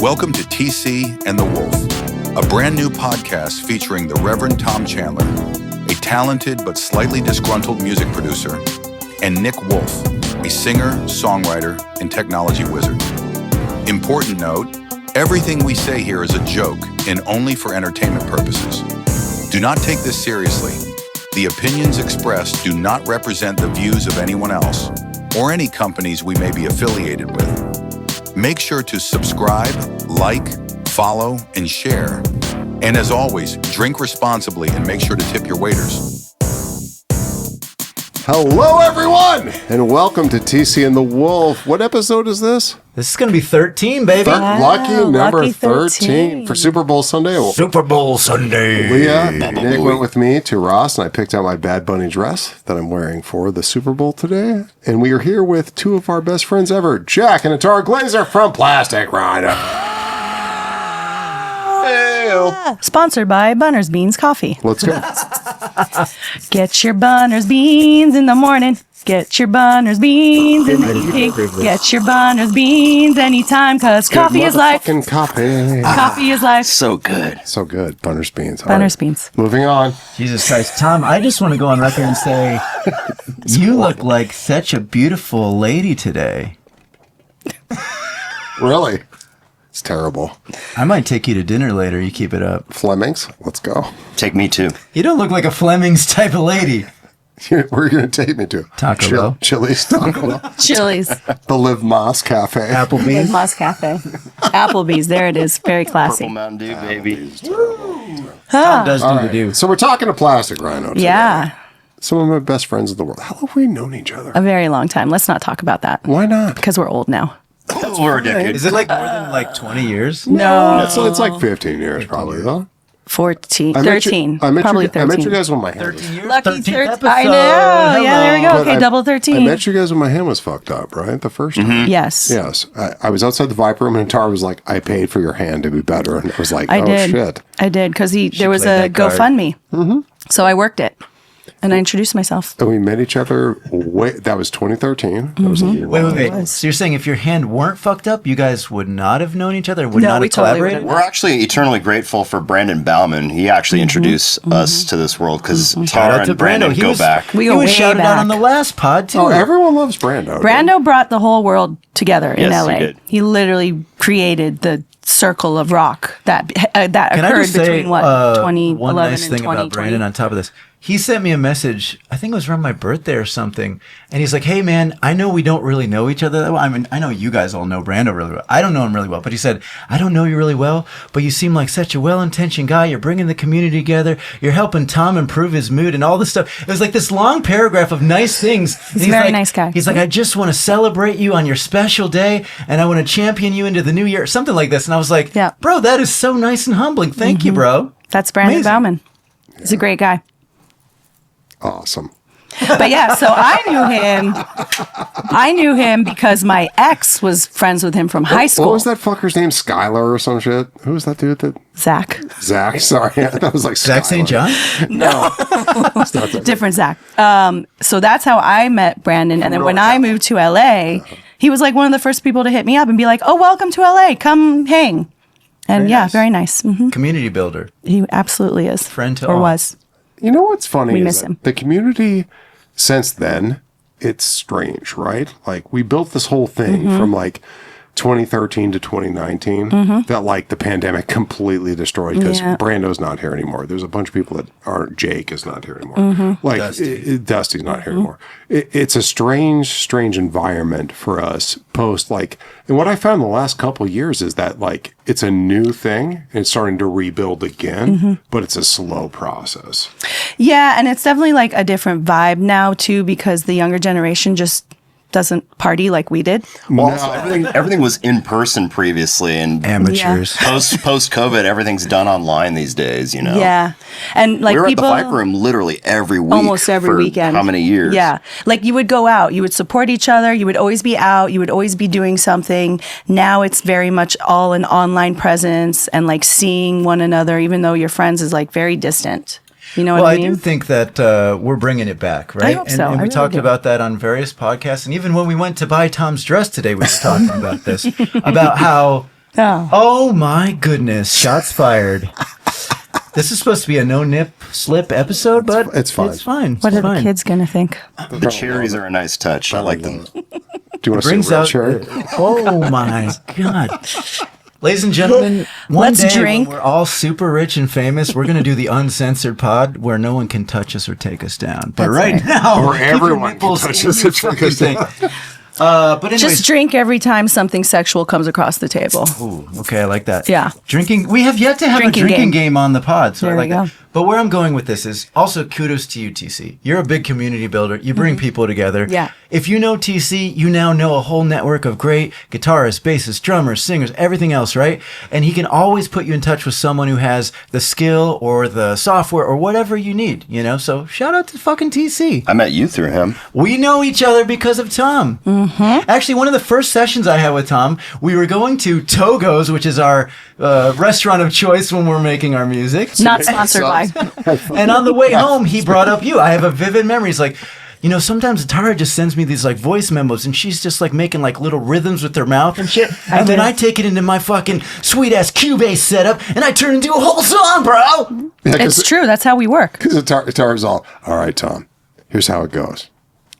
Welcome to TC and the Wolf, a brand new podcast featuring the Reverend Tom Chandler, a talented but slightly disgruntled music producer, and Nick Wolf, a singer, songwriter, and technology wizard. Important note, everything we say here is a joke and only for entertainment purposes. Do not take this seriously. The opinions expressed do not represent the views of anyone else or any companies we may be affiliated with. Make sure to subscribe, like, follow, and share. And as always, drink responsibly and make sure to tip your waiters. Hello, everyone, and welcome to TC and the Wolf. What episode is this? This is going to be 13, baby. Lucky number 13 for Super Bowl Sunday. Super Bowl Sunday. Leah, Nick went with me to Ross, and I picked out my Bad Bunny dress that I'm wearing for the Super Bowl today. And we are here with two of our best friends ever, Jack and Atara Glazer from Plastic Rhino. Sponsored by Bunner's Beans Coffee. Let's go. Get your Bunner's Beans in the morning. Get your Bunner's Beans in the evening. Get your Bunner's Beans anytime, because coffee is life. Coffee. Coffee is life. So good. So good. Bunner's Beans. All Bunner's right. Beans. Moving on. Jesus Christ. Tom, I just want to go on record and say, you look like such a beautiful lady today. Really? It's terrible. I might take you to dinner later. You keep it up. Fleming's. Let's go. Take me too. You don't look like a Fleming's type of lady. Where are you going to take me to? Taco Bell. Chili's. Taco Bell. Chili's. The Live Moss Cafe. Applebee's. Moss Cafe. Applebee's. There it is. Very classy. Purple Mountain Dew, baby. Tom does do the do. So we're talking to Plastic Rhino today. Yeah. Some of my best friends in the world. How long have we known each other? A very long time. Let's not talk about that. Why not? Because we're old now. We're a decade. Is it like more than like 20 years? No. It's like 15 years probably, though. 14. I met 13. I met Probably you, 13. I met you guys when my hand 13 was... years? Lucky 13th 13. episode. I know. Yeah, there we go. But Okay, double 13. I met you guys when my hand was fucked up, right? The first time. Yes. Yes. I was outside the Viper Room and Tara was like, I paid for your hand to be better. And I was like, I did. Shit. I did, because there was played a that card. GoFundMe. Mm-hmm. So I worked it. And I introduced myself. And we met each other, that was 2013. That was a year long. Wait. So you're saying if your hand weren't fucked up, you guys would not have known each other? Would No, not we have totally collaborated? wouldn't. We're actually eternally grateful for Brandon Bauman. He actually introduced us to this world because Tara and Brandon go back. We He go was way shouted out back. on the last pod, too. Oh, everyone loves Brando. Brando brought the whole world together in Yes, LA. he did. He literally created the circle of rock that Can I occurred just say between 2011 one nice and thing 2020. about Brandon on top of this? He sent me a message, I think it was around my birthday or something, and he's like, hey man, I know we don't really know each other that well. I mean, I know you guys all know Brando really well. I don't know him really well, but he said, I don't know you really well, but you seem like such a well-intentioned guy. You're bringing the community together. You're helping Tom improve his mood and all this stuff. It was like this long paragraph of nice things. He's a very like, nice guy. He's like, I just want to celebrate you on your special day, and I want to champion you into the new year, something like this. And I was like, Yeah. bro, that is so nice and humbling. Thank you, bro. That's Brandon Amazing. Bauman. He's a great guy. Awesome. But yeah, so I knew him because my ex was friends with him from high school. What was that fucker's name? Skylar or some shit? Who was that dude that... Zach. Zach, sorry. That was like Zach St. John? No. It's not that. Different Zach. So that's how I met Brandon. And then when I moved to LA, he was like one of the first people to hit me up and be like, oh, welcome to LA. Come hang. And Very nice. very nice. Mm-hmm. Community builder. He absolutely is. Friend to or all. was. You know what's funny We is miss that him. the community since then, it's strange, right? Like we built this whole thing Mm-hmm. from like 2013 to 2019 that like the pandemic completely destroyed because Yeah. Brando's not here anymore. There's a bunch of people that aren't. Jake is not here anymore. Like Dusty's not here anymore. It's a strange environment for us post like, and what I found the last couple of years is that like it's a new thing and it's starting to rebuild again, but it's a slow process. Yeah, and it's definitely like a different vibe now too, because the younger generation just doesn't party like we did. Well, also, everything was in person previously, and Amateurs. post COVID, everything's done online these days. You know. Yeah, and like We were people at the Viper Room literally every week, almost every for weekend. How many years? Yeah, like you would go out, you would support each other, you would always be out, you would always be doing something. Now it's very much all an online presence and like seeing one another, even though your friends is like very distant. You know Well, what I I mean? do think that we're bringing it back, right? hope so. And I we really talked do. about that on various podcasts. And even when we went to buy Tom's dress today, we were talking about this, about how Oh my goodness! Shots fired. This is supposed to be a no-nip slip episode, but it's fine. It's fine. What are the kids going to think? The cherries are a nice touch. I like them. Do you want to see a real cherry? Oh my God. Ladies and gentlemen, Let's day drink. when we're all super rich and famous, we're going to do the uncensored pod where no one can touch us or take us down. But right now, Or keep your everyone can nipples touch in us your or take us fucking down. thing. But anyways, Just drink every time something sexual comes across the table. ooh, okay, I like that. Yeah. Drinking. We have yet to have Drinking a drinking game. game on the pod, so There I like we go. that. But where I'm going with this is also kudos to you, TC. You're a big community builder. You bring people together. Yeah. If you know TC, you now know a whole network of great guitarists, bassists, drummers, singers, everything else, right? And he can always put you in touch with someone who has the skill or the software or whatever you need, you know? So shout out to fucking TC. I met you through him. We know each other because of Tom. Mm-hmm. Actually, one of the first sessions I had with Tom, we were going to Togo's, which is our restaurant of choice when we're making our music. Not sponsored by. And on the way home, he brought up you. I have a vivid memory. He's like, you know, sometimes Atara just sends me these like voice memos and she's just like making like little rhythms with her mouth and shit. And then I take it into my fucking sweet ass Cubase setup and I turn into a whole song, bro. It's true. That's how we work. Because Atara's all right, Tom, here's how it goes.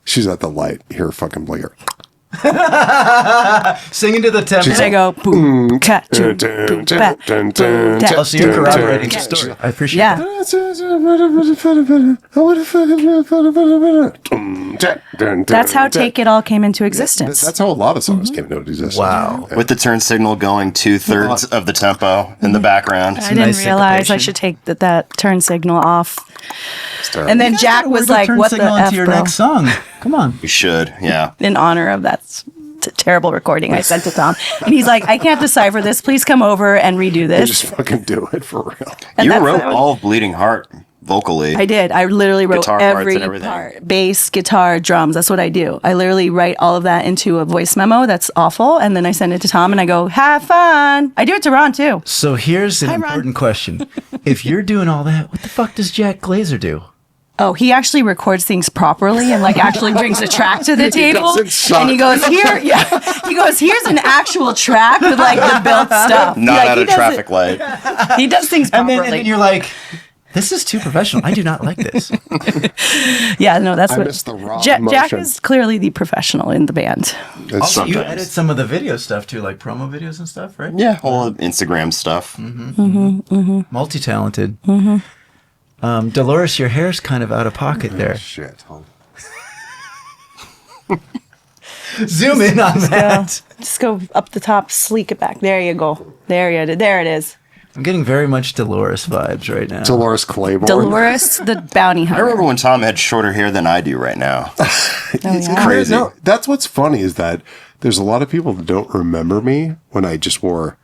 She's at the light. You hear a fucking blinker. Singing to the tempo. And I go, boom, cat, boom, boom, bat, boom, Oh, tat, so you're boom, corroborating the cat. story. I appreciate Yeah. That's how Take It All came into existence. That's how a lot of songs came into existence. Wow. With the turn signal going 2/3 of the tempo in the background. I didn't nice realize I syncopation. should take that turn signal off. terrible. And then Jack was like, "What the signal f, into your bro?" next song. Come on. We should, yeah. In honor of that terrible recording I sent to Tom, and he's like, "I can't decipher this. Please come over and redo You this." just fucking do it for real. And You that's wrote what I was- all of Bleeding Heart vocally. I did. I literally wrote Guitar parts every and everything. part, bass, guitar, drums. That's what I do. I literally write all of that into a voice memo that's awful, and then I send it to Tom, and I go, "Have fun." I do it to Ron too. So here's an Hi, Ron. important question. If you're doing all that, what the fuck does Jack Glazer do? Oh, he actually records things properly and like actually brings a track to the table. doesn't suck. And he goes, "Here, yeah." He goes, "Here's an actual track with like the built stuff." Not Like, at he a does traffic light. He does things And properly. then you're like, this is too professional. I do not like this. Yeah, no, that's I what miss the raw Jack emotion. is clearly the professional in the band. It's Also, you sometimes. edit some of the video stuff too, like promo videos and stuff, right? Yeah, all the Instagram stuff. Multi-talented. Dolores, your hair's kind of out of pocket there. Shit. Hold Zoom in on that. Just go up the top, sleek it back. There you go. There it is. I'm getting very much Dolores vibes right now. Dolores Claiborne. Dolores the bounty I hunter. remember when Tom had shorter hair than I do right now. It's crazy. No, that's what's funny is that there's a lot of people that don't remember me when I just wore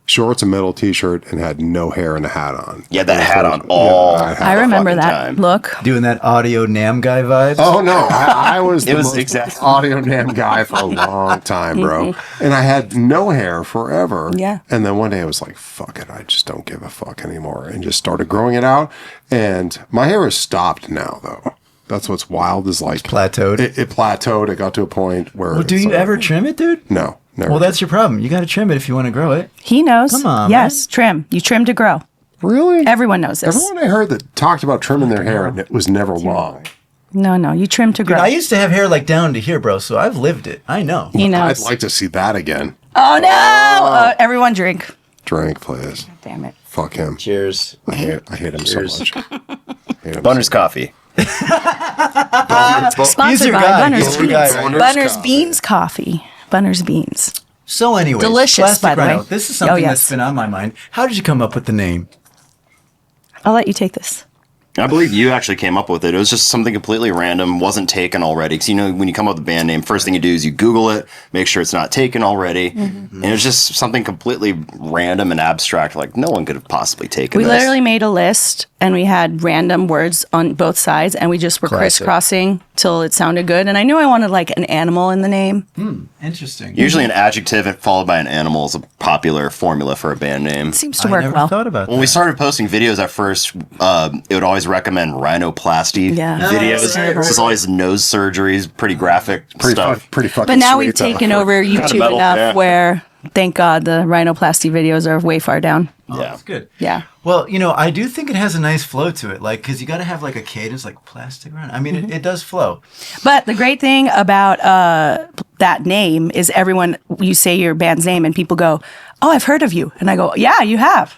shorts, a metal T-shirt, and had no hair and a hat on. Yeah, that hat on all. I remember fucking that time. look. Doing that audio Nam guy vibes. Oh no, I was the It was most exactly- audio nam guy for a long time, bro. And I had no hair forever. Yeah. And then one day I was like, fuck it, I just don't give a fuck anymore. And just started growing it out. And my hair has stopped now though. That's what's wild is like Plateaued. It plateaued. It got to a point where Well, do it's you like- ever trim it, dude? No. Never. Well, that's your problem. You got to trim it if you want to grow it. He knows. Come on, Yes, trim. You trim to grow. really Everyone knows this. Everyone I heard that talked about trimming their hair and it was never long. No, you trim to grow. I used to have hair like down to here, bro, so I've lived it. I know. He knows. I'd like to see that again. Oh no! Everyone drink. Drink, please. Damn it. Fuck him. Cheers. I hate him so much. Hate him Bunner's so coffee. Sponsored your by guy. Bunner's He's your Beans. guy, right? Bunner's Coffee. Beans coffee. Bunner's Beans. So anyways, Delicious, Plastic by the Rhino, way. this is something Oh, yes. that's been on my mind. How did you come up with the name? I'll let you take this. I believe you actually came up with it. It was just something completely random, wasn't taken already. Because, you know, when you come up with a band name, first thing you do is you Google it, make sure it's not taken already. And it was just something completely random and abstract. Like, no one could have possibly taken We this. literally made a list and we had random words on both sides and we just were Classic. crisscrossing till it sounded good. And I knew I wanted like an animal in the name. Interesting. Usually an adjective followed by an animal is a popular formula for a band name. Seems to I work never well. thought about When that. we started posting videos at first, it would always recommend rhinoplasty Yeah. videos. Oh, right, So it's always nose surgeries, pretty graphic stuff. pretty fucking But now sweet, we've though. taken over YouTube metal, enough yeah. where thank God the rhinoplasty videos are way far down. Oh, Yeah. that's good. Yeah. Well, I do think it has a nice flow to it, like because you got to have like a cadence, like plastic rhino. I mean, it does flow. But the great thing about that name is you say your band's name and people go, "Oh, I've heard of you," and I go, "Yeah, you have,"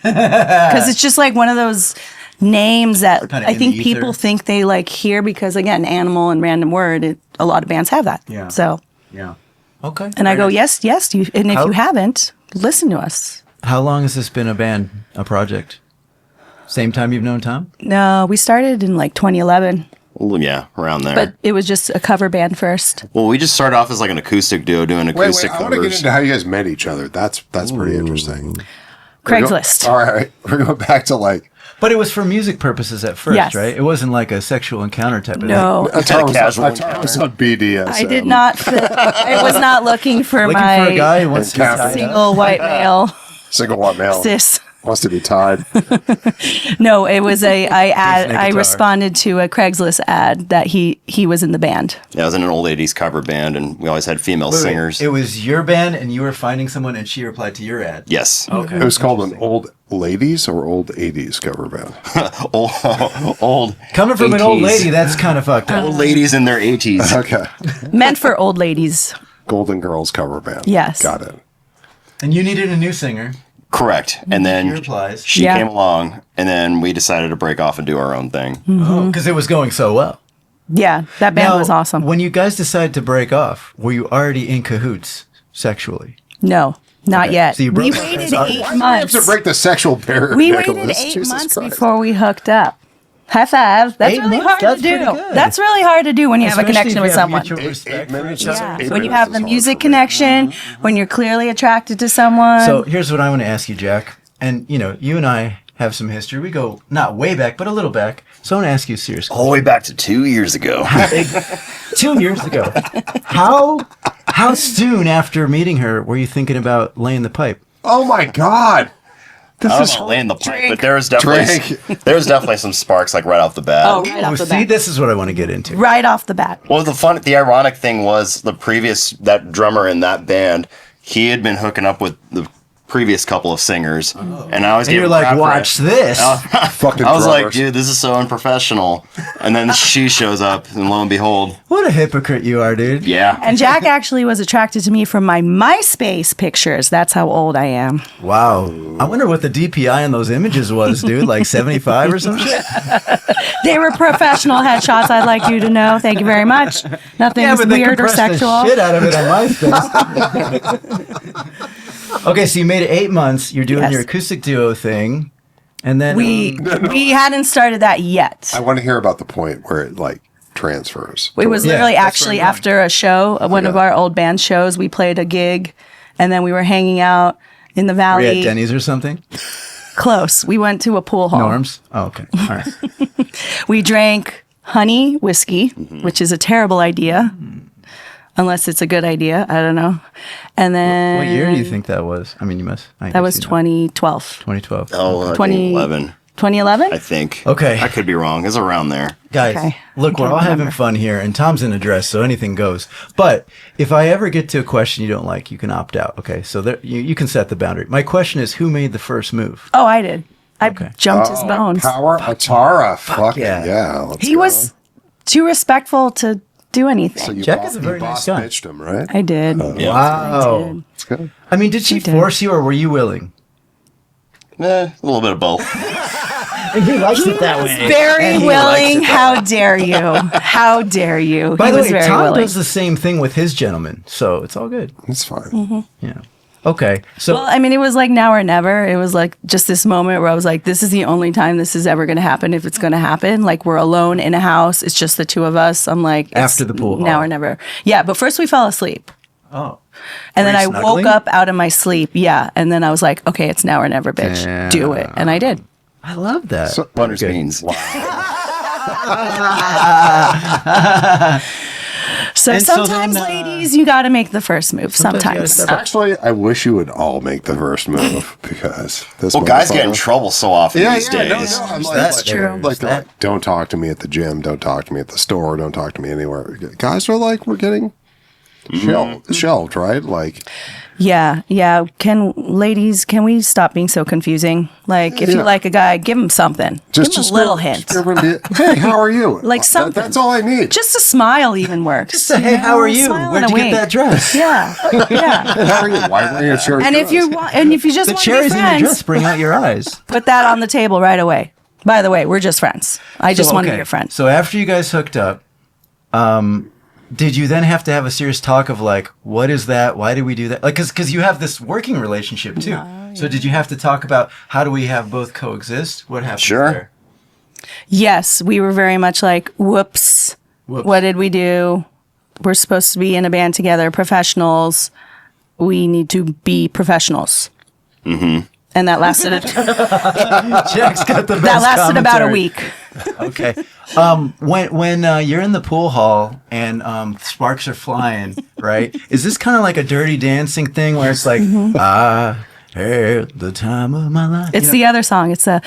because it's just like one of those names that Kinda I in think the people ether. think they like hear because again, animal and random word. A lot of bands have that. Yeah. So, Yeah. Okay. and I go, Very nice. yes, you. And if How- you haven't, listen to us. How long has this been a project? Same time you've known Tom? No, we started in like 2011, Well, yeah, around there. but it was just a cover band first. well, we just started off as like an acoustic duo doing Wait, acoustic I want to get covers. into how you guys met each other. That's pretty interesting. Craigslist. All right, we're going back to like But it was for music purposes at first, Yes. right? It wasn't like a sexual encounter type of No, Atara casual was on BDS. I did not fit. I was not looking for Looking my for a guy who wants to be Encounter. tied up. single white male Single white male cis. wants to be tied. No, it was I guitar. responded to a Craigslist ad that he was in the band. Yeah, I was in an old 80s cover band, and we always had female Wait, singers. it was your band, and you were finding someone, and she replied to your ad. Yes. Okay. It was called an old ladies or old 80s cover band. old Coming from an old 80s. lady, that's kind of fucked up. Old ladies in their 80s. Okay. Meant for old ladies. Golden Girls cover band. Yes. Got it. And you needed a new singer. Correct. And She then replies. she Yeah. came along, and then we decided to break off and do our own thing. Because it was going so well. Yeah, that band was awesome. When you guys decided to break off, were you already in cahoots sexually? No, not yet. So you We broke up. waited Sorry. 8 We have to months. break the sexual barrier. We Nicholas. waited 8 Jesus months Christ. before we hooked up. High five. That's 8 really months? hard That's to do. pretty good. That's really hard to do when you have a Especially connection if with you have someone. mutual Eight respect for minutes each is- other. Yeah. eight When you minutes have is the hard music for me. connection, when you're clearly attracted to someone. So here's what I want to ask you, Jack. And you and I have some history. We go not way back, but a little back. So I want to ask you a serious question. All the way back to 2 years ago. 2 years ago. How soon after meeting her were you thinking about laying the pipe? Oh my God. This I is don't know, laying the pipe, Drink. but there was definitely some sparks like right off the bat. oh, right Oh, off the see, bat. this is what I want to get into. Right off the bat. Well, the ironic thing was that drummer in that band, he had been hooking up with the previous couple of singers, and I was And getting you're like, crap for watch it. this. fucking I was like, drummers. dude, this is so unprofessional. And then she shows up, and lo and behold, What a hypocrite you are, dude. yeah. And Jack actually was attracted to me from my MySpace pictures. That's how old I am. Wow. I wonder what the DPI on those images was, dude. Like 75 or some shit? They were professional headshots, I'd like you to know. Thank you very much. Nothing but they weird or compressed sexual. the shit out of it on MySpace. Okay, so you made it 8 months. You're doing Yes. your acoustic duo thing. And then We hadn't started that yet. I want to hear about the point where it like transfers. It was Yeah, literally that's actually where I'm after a show, one of Yeah. our old band shows. We played a gig, and then we were hanging out in the were you valley. at Denny's or something? Close. We went to a pool hall. Norms? Oh, okay. All right. We drank honey whiskey, which is a terrible idea, unless it's a good idea. I don't know. And then What year do you think that was? I mean, you must. I that guess was you know. 2012. 2012. Oh, I 20 think 11, 2011? I think. Okay. I could be wrong. It's around there. Guys, Okay. look, I we're can't all having remember. fun here, and Tom's in a dress, so anything goes. But if I ever get to a question you don't like, you can opt out. Okay, so there, you can set the boundary. My question is, who made the first move? Oh, I did. I Okay. jumped his bones. Power Atara. Fuck yeah. yeah. Let's He go. was too respectful to do anything. So you Jack boss, is a very you nice boss guy. bitched him, right? I did. Yeah. Wow. That's good. I mean, did she did. force you, or were you willing? A little bit of both. He likes it that way. Very willing. How dare you? How dare you? By He the was way, very Tom willing. does the same thing with his gentleman, so it's all good. It's fine. Mm-hmm. Yeah. Okay. So Well, I mean, it was like now or never. It was like just this moment where I was like, this is the only time this is ever going to happen if it's going to happen. Like we're alone in a house. It's just the two of us. I'm like, it's After the pool now hall. or never. Yeah. But first we fell asleep. oh, And then Were I you woke snuggling? up out of my sleep. Yeah. And then I was like, okay, it's now or never, bitch. Do it. And I did. I love that. So- Wonders Okay. beans. So And so sometimes, then, ladies, you got to make the first move. Sometimes you gotta Sometimes. step up. Actually, I wish you would all make the first move because this. Well, guys get in motherfucker- trouble so often these No, days. I'm That's like, true. Like, That- don't talk to me at the gym. Don't talk to me at the store. Don't talk to me anywhere. Guys are like, we're getting shelved, right? Like, Yeah. Can we stop being so confusing? Like, if you like a guy, give him something. Give him a little hint. Hey, how are you? Like something. That's all I need. Just a smile even works. Just say, hey, how are you? Where'd you get that dress? Yeah. How are you? Why are you a shirt? And if you just The want to be cherries in your friends, dress bring out your eyes. put that on the table right away. By the way, we're just friends. I just want to be your friend. So after you guys hooked up, did you then have to have a serious talk of like, what is that? Why did we do that? Like, because you have this working relationship too. So did you have to talk about how do we have both coexist? What happened there? Yes, we were very much like, whoops. What did we do? We're supposed to be in a band together, professionals. We need to be professionals. Mm-hmm. And that lasted. Jack's got the best That lasted about a commentary. week. Okay. When you're in the pool hall and sparks are flying, right? Is this kind of like a Dirty Dancing thing where it's like, I had the time of my life? It's the other song. It's a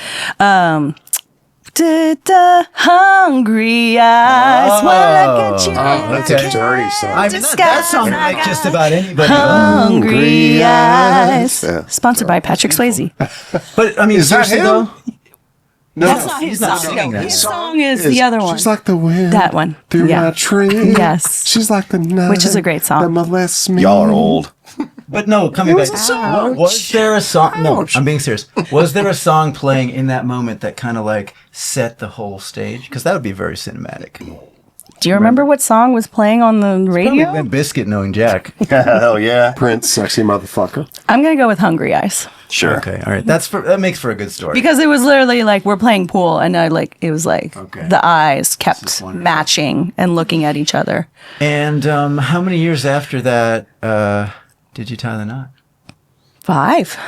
hungry eyes wanna get you. That's a dirty song. I mean, that song would make just about anybody. Hungry eyes. Yeah. Sponsored by Patrick Swayze. But I mean, Is that seriously him? though, No, That's not his he's not song. singing that. His song is the other one. She's like the wind. That one. Through Yeah. my tree. Yes. She's like the night. Which is a great song. That molests me. Y'all are old. but no, coming back. Was there a song? No, I'm being serious. Was there a song playing in that moment that kind of like set the whole stage? Because that would be very cinematic. Do you remember what song was playing on the radio? Limp Bizkit, knowing Jack. Hell yeah. Prince, sexy motherfucker. I'm going to go with Hungry Eyes. Sure. Okay, all right. That makes for a good story. Because it was literally like we're playing pool and it was like Okay. the eyes is kept wonderful. matching and looking at each other. And how many years after that did you tie the knot? 5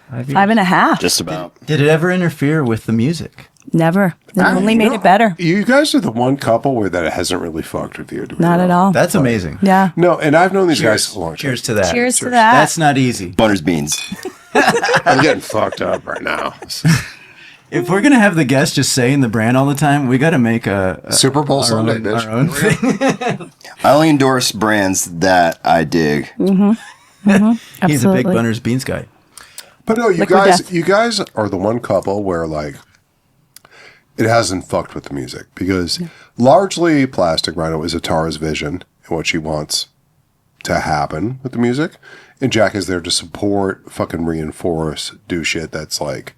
and a half. Just about. Did it ever interfere with the music? Never. It only made it better. You guys are the one couple where that hasn't really fucked with you. To be Not at real. all. That's amazing. Yeah. No, and I've known these guys a long time. Cheers to that. Cheers to that. That's not easy. Bunner's beans. I'm getting fucked up right now. If we're gonna have the guests just saying the brand all the time, we got to make a Super Bowl our Sunday, own, bitch. our own thing. I only endorse brands that I dig. He's a big Absolutely. Bunner's Beans guy. But no, Liquid Death. you guys are the one couple where like it hasn't fucked with the music because largely Plastic Rhino is Atara's vision and what she wants to happen with the music, and Jack is there to support, fucking reinforce, do shit that's like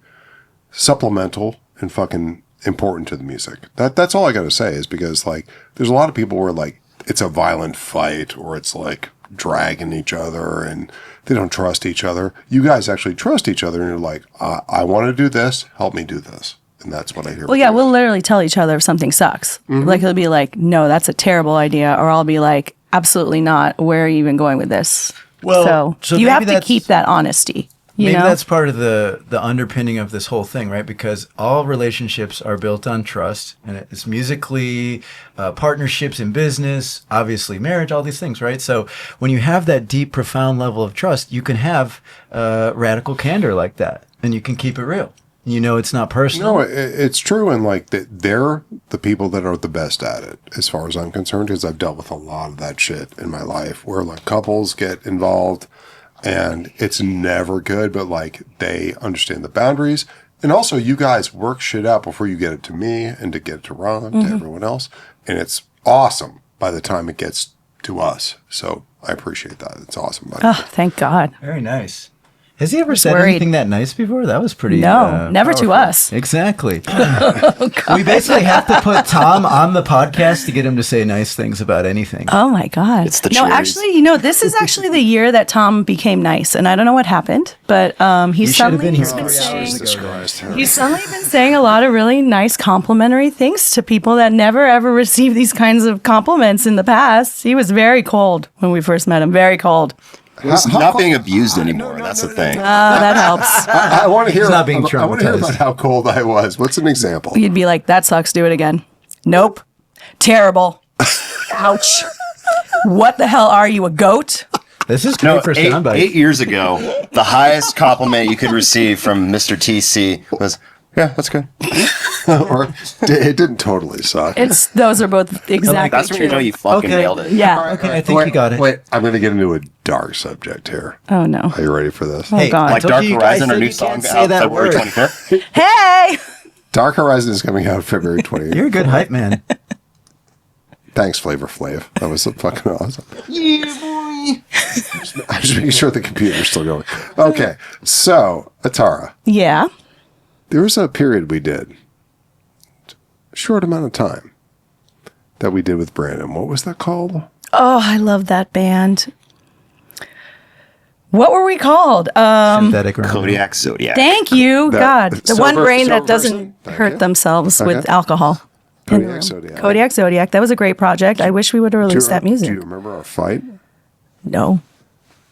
supplemental and fucking important to the music. That's all I got to say is because like there's a lot of people where like it's a violent fight or it's like dragging each other and they don't trust each other. You guys actually trust each other and you're like, I want to do this, help me do this. And that's what I hear. Well, yeah, we'll literally tell each other if something sucks. Like, he'll be like, no, that's a terrible idea. Or I'll be like, absolutely not. Where are you even going with this? Well, so so you maybe have to that's- keep that honesty. You Maybe know? that's part of the underpinning of this whole thing, right? Because all relationships are built on trust, and it's musically, partnerships in business, obviously marriage, all these things, right? So when you have that deep, profound level of trust, you can have radical candor like that, and you can keep it real. You know, it's not personal. No, it's true. And like they're the people that are the best at it, as far as I'm concerned, because I've dealt with a lot of that shit in my life where like couples get involved and it's never good, but like they understand the boundaries. And also you guys work shit out before you get it to me and to get it to Ron, to everyone else. And it's awesome by the time it gets to us. So I appreciate that. It's awesome. Buddy. Oh, thank God. Very nice. Has he ever said worried. anything that nice before? That was pretty. No, never to powerful. us. Exactly. We basically have to put Tom on the podcast to get him to say nice things about anything. Oh my God. It's the no, cherries. actually, this is actually the year that Tom became nice. And I don't know what happened, but he's should have been here been 3 saying, hours ago. he's suddenly been saying a lot of really nice complimentary things to people that never ever received these kinds of compliments in the past. He was very cold when we first met him, very cold. He's not being abused anymore. That's the thing. That helps. I want to hear. not being I want to hear traumatized. about how cold I was. What's an example? You'd be like, that sucks, do it again. Nope. Terrible. Ouch. What the hell are you, a goat? This is No, great for soundbite. 8 years ago, the highest compliment you could receive from Mr. TC was, yeah, that's good. or it didn't totally suck. Those are both exactly That's when you know true. you fucking nailed it. Yeah. Okay, I think you got it. Wait, I'm going to get into a dark subject here. Oh no. Are you ready for this? Oh God. Like told Dark you guys Horizon, our said new you song can't say out that February word. 25th. Hey. Dark Horizon is coming out February 20th. You're a good hype man. Thanks, Flavor Flav. That was fucking awesome. Yeah, boy. I'm just making sure the computer's still going. Okay, so Atara, Yeah. there was a period we did, a short amount of time, that we did with Brandon. What was that called? Oh, I love that band. What were we called? Synthetic Rhino. Kodiak Zodiac. Thank you, That- God. The one silver- brain that silver doesn't person? Thank hurt you. themselves with Okay. alcohol. in the room. Kodiak Zodiac. Kodiak Zodiac. That was a great project. I wish we would have released that music. Do you remember our fight? No.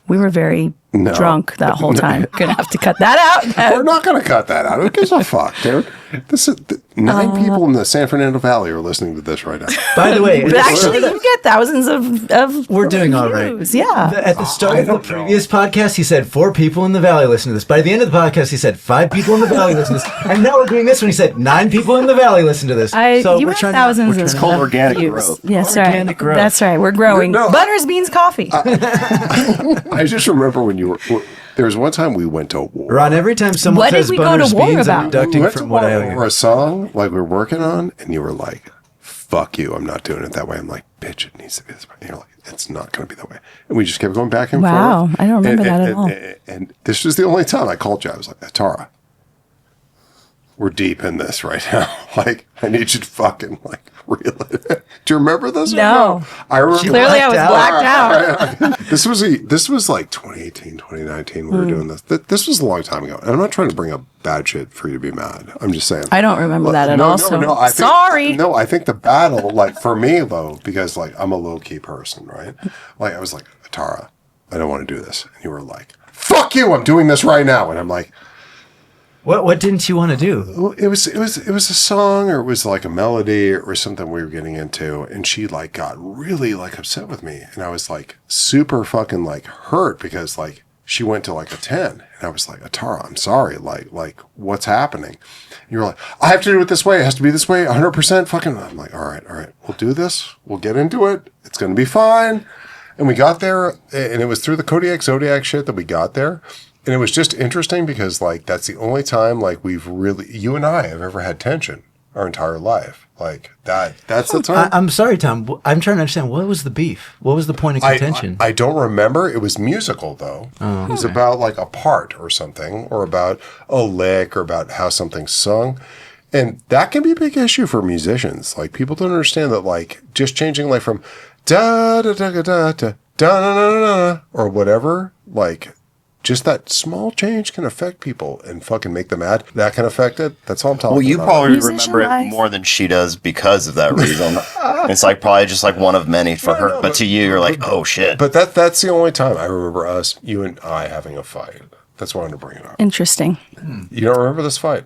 We were very No. drunk that whole time. Gonna have to cut that out. We're not going to cut that out. Who gives a fuck, dude? This is 9 people in the San Fernando Valley are listening to this right now. By the way, But actually, you get thousands of we're doing all right. views. Yeah. At the start of the previous podcast, he said 4 people in the valley listen to this. By the end of the podcast, he said 5 people in the valley listen to this. And now we're doing this one. He said 9 people in the valley listen to this. You have thousands of called organic views. growth. Yes, Organic right. growth. That's right. We're growing. No, Butters, beans, coffee. I just remember when you were. There was one time we went to war. Ron, every time someone What did says we go to Butters war Beans, I'm about? deducting went to from what I war owe over you. a song like we were working on, and you were like, "Fuck you! I'm not doing it that way." I'm like, "Bitch, it needs to be this way." And you're like, "It's not going to be that way." And we just kept going back and Wow, forth. I don't remember that at all. And this was the only time I called you. I was like, "Atara, we're deep in this right now. Like, I need you to fucking like reel it." Do you remember this? or No. I remember. Clearly, I was blacked out. This was like 2018, 2019. We were doing this. This was a long time ago. And I'm not trying to bring up bad shit for you to be mad. I'm just saying. I don't remember that at all. So I think, sorry. No, I think the battle, like for me though, because like I'm a low key person, right? Like I was like, Atara, I don't want to do this, and you were like, "Fuck you! I'm doing this right now," and I'm like. What didn't you want to do? Well, it was a song, or it was like a melody, or something we were getting into, and she like got really like upset with me, and I was like super fucking like hurt because like she went to like a 10, and I was like, Atara, I'm sorry, like what's happening? And you were like, I have to do it this way, it has to be this way, 100% fucking. I'm like, all right, we'll do this, we'll get into it, it's gonna be fine, and we got there, and it was through the Kodiak Zodiac shit that we got there. And it was just interesting because, like, that's the only time, like, you and I have ever had tension our entire life. Like, that's the time. I'm sorry, Tom. I'm trying to understand. What was the beef? What was the point of contention? I don't remember. It was musical, though. It was about, like, a part or something, or about a lick, or about how something's sung. And that can be a big issue for musicians. Like, people don't understand that, like, just changing, like, from da-da-da-da-da, da-da-da-da-da, or whatever, like... Just that small change can affect people and fucking make them mad. That can affect it. That's all I'm talking about. Well, you probably Musician remember life. it more than she does because of that reason. It's like probably just like one of many for her. But to you, you're like, oh shit. But that's the only time I remember you and I having a fight. That's why I wanted to bring it up. Interesting. You don't remember this fight?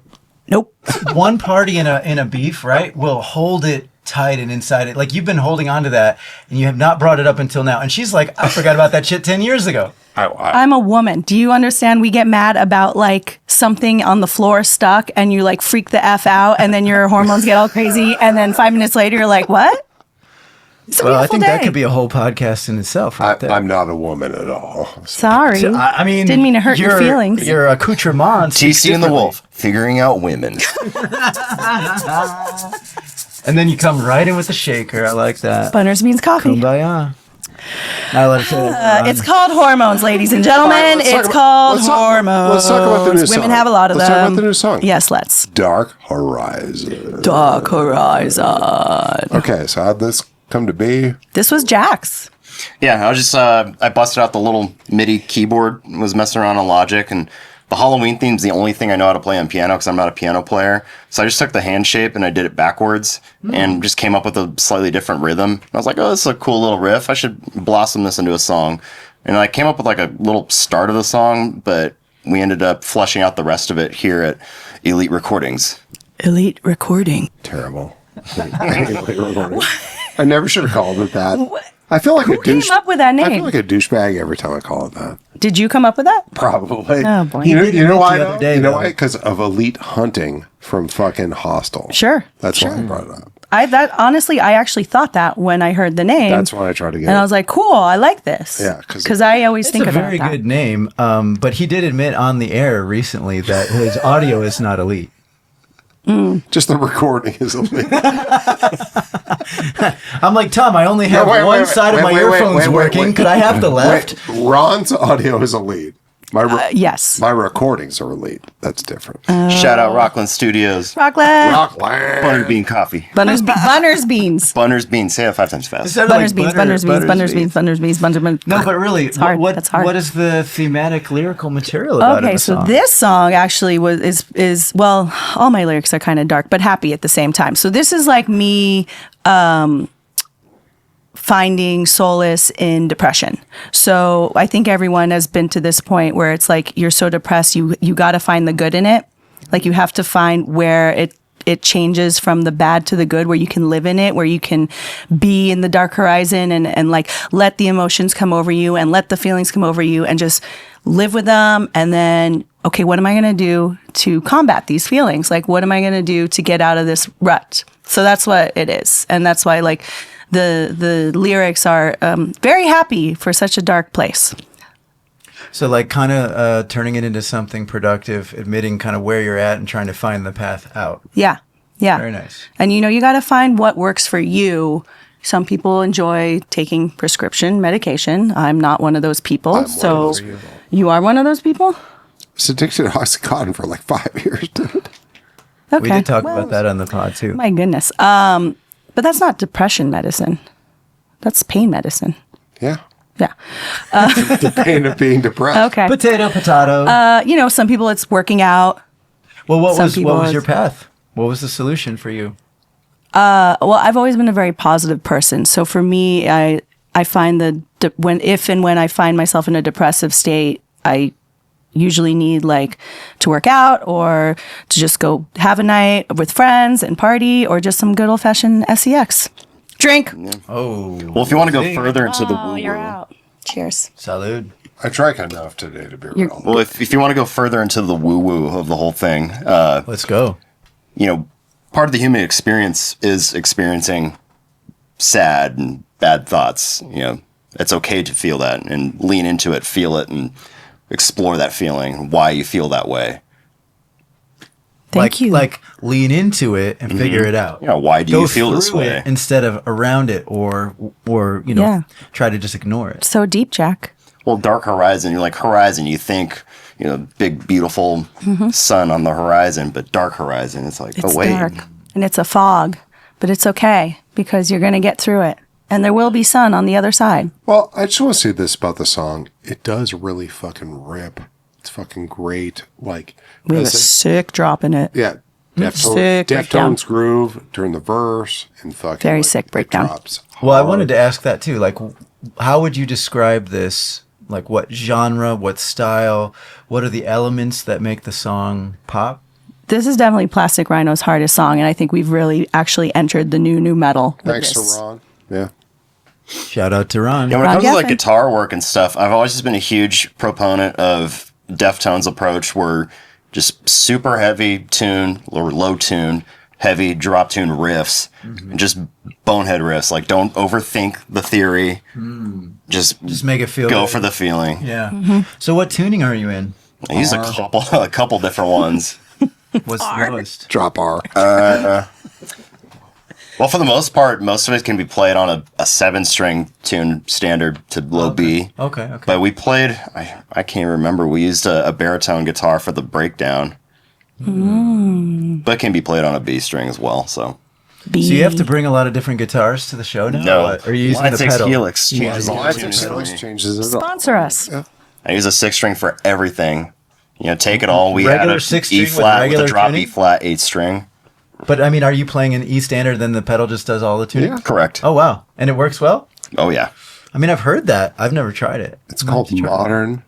Nope. One party in a beef, right, will hold it tight and inside it. Like you've been holding on to that and you have not brought it up until now. And she's like, I forgot about that shit 10 years ago. I'm a woman. Do you understand? We get mad about like something on the floor stuck and you like freak the F out and then your hormones get all crazy. And then 5 minutes later, you're like, what? It's a Well, I beautiful think that day. could be a whole podcast in itself. Right there. I'm not a woman at all. Sorry. I mean, Didn't mean to hurt your feelings. Your accoutrement. speaks TC and the differently. Wolf, figuring out women. And then you come right in with the shaker. I like that. Butters means coffee. Kumbaya. I let it say that. It's called hormones, ladies and gentlemen. All right, let's talk It's about- called let's talk- hormones. let's talk about the new Women song. have a lot of Let's them. talk about the new song. Yes, let's. Dark Horizon. Dark Horizon. Okay, so how'd this come to be? This was Jack's. Yeah, I was just I busted out the little MIDI keyboard, was messing around on Logic, and the Halloween theme's the only thing I know how to play on piano because I'm not a piano player. So I just took the hand shape and I did it backwards and just came up with a slightly different rhythm. And I was like, oh, this is a cool little riff. I should blossom this into a song. And I came up with like a little start of the song, but we ended up fleshing out the rest of it here at Elite Recordings. Elite Recording. Terrible. I never should have called it that. I feel like Who came up with that I feel name? like a douchebag every time I call it that. Did you come up with that? Probably. Oh, boy. You know why? the other day, You know though. why? Because of Elite Hunting from fucking Hostel. Sure. That's why I brought it up. Honestly, I actually thought that when I heard the name. That's why I tried to get And it. I was like, cool, I like this. Yeah, because I always It's think a about very that. good name, but he did admit on the air recently that his audio is not elite. Just the recording is Elite. I'm like, Tom, I only have one side of my earphones working. Could I have the left? Ron's audio is Elite. Yes. My recordings are Elite. That's different. Shout out Rockland Studios. Rockland. Rockland. Butterbean coffee. Bunners beans. Bunners beans. Say it 5 times fast. It sounded Bunners like beans, butter- bunners beans, butters bunners beans, bunners beans, bunners beans. No, but really, It's hard. what That's hard. what is the thematic lyrical material about in Okay, the so song? this song actually is well, all my lyrics are kind of dark, but happy at the same time. So this is like me finding solace in depression. So I think everyone has been to this point where it's like you're so depressed, you got to find the good in it. Like you have to find where it changes from the bad to the good, where you can live in it, where you can be in the dark horizon and like let the emotions come over you and let the feelings come over you and just live with them. And then, okay, what am I going to do to combat these feelings? Like, what am I going to do to get out of this rut? So that's what it is. And that's why like the lyrics are very happy for such a dark place. So like kind of turning it into something productive, admitting kind of where you're at and trying to find the path out. Yeah. Yeah. Very nice. And you got to find what works for you. Some people enjoy taking prescription medication. I'm not one of those people. So you are one of those people? I was addicted to Oxycontin for like 5 years, dude. Okay. We did talk Well, about that on the pod too. My goodness. But that's not depression medicine. That's pain medicine. Yeah. Yeah. The pain of being depressed. Okay. Potato. Some people it's working out. Well, what some was people your it's- path? What was the solution for you? Well, I've always been a very positive person. So for me, I find when I find myself in a depressive state, I usually need like to work out or to just go have a night with friends and party or just some good old fashioned sex. Drink. Oh, Well, if you want to go further into the Oh, woo you're out. Cheers. salud. I drank enough today to be real. well, if you want to go further into the woo woo of the whole thing, Let's go. part of the human experience is experiencing sad and bad thoughts. It's okay to feel that and lean into it, feel it, and explore that feeling, why you feel that way. Thank you. Like lean into it and figure it out. Why do Go you feel this through way? it instead of around it or Yeah. try to just ignore it. So deep, Jack. Well, dark horizon, you're like horizon, you think, big, beautiful sun on the horizon, but dark horizon, it's like, It's oh, wait. dark and it's a fog, but it's okay because you're going to get through it. And there will be sun on the other side. Well, I just want to say this about the song. It does really fucking rip. It's fucking great. Like, We have a as a- sick drop in it. yeah, Sick breakdown. Deftones groove during the verse and fucking Very like, sick it breakdown. drops Well, I hard. wanted to ask that too. Like, how would you describe this? Like, what genre, what style, what are the elements that make the song pop? This is definitely Plastic Rhino's hardest song, and I think we've really actually entered the new metal. with Thanks this. to Ron. Yeah. Shout out to Ron. Yeah, when it Ron comes to like Geffen. guitar work and stuff, I've always just been a huge proponent of Deftones' approach where just super heavy tune or low tune, heavy drop tune riffs, and just bonehead riffs. Like, don't overthink the theory. Just make it feel go good. for the feeling. Yeah. So, what tuning are you in? I use a couple different ones. What's the lowest? Drop R. Well, for the most part, most of it can be played on a 7-string tune standard to low B. Okay. But we played, I can't remember, we used a baritone guitar for the breakdown. But it can be played on a B string as well, so. B. So you have to bring a lot of different guitars to the show now? No. Or are you using Line the 6 pedal? Helix changes all the Line tuning 6 for Helix me. changes it all. Sponsor us. Yeah. I use a 6-string for everything. Take it all. We Regular had a 6-string E with flat with regular a drop tuning? E flat 8-string. But I mean, are you playing an E standard, then the pedal just does all the tuning? Yeah. Correct. Oh, wow. And it works well? Oh, yeah. I mean, I've heard that. I've never tried it. It's called modern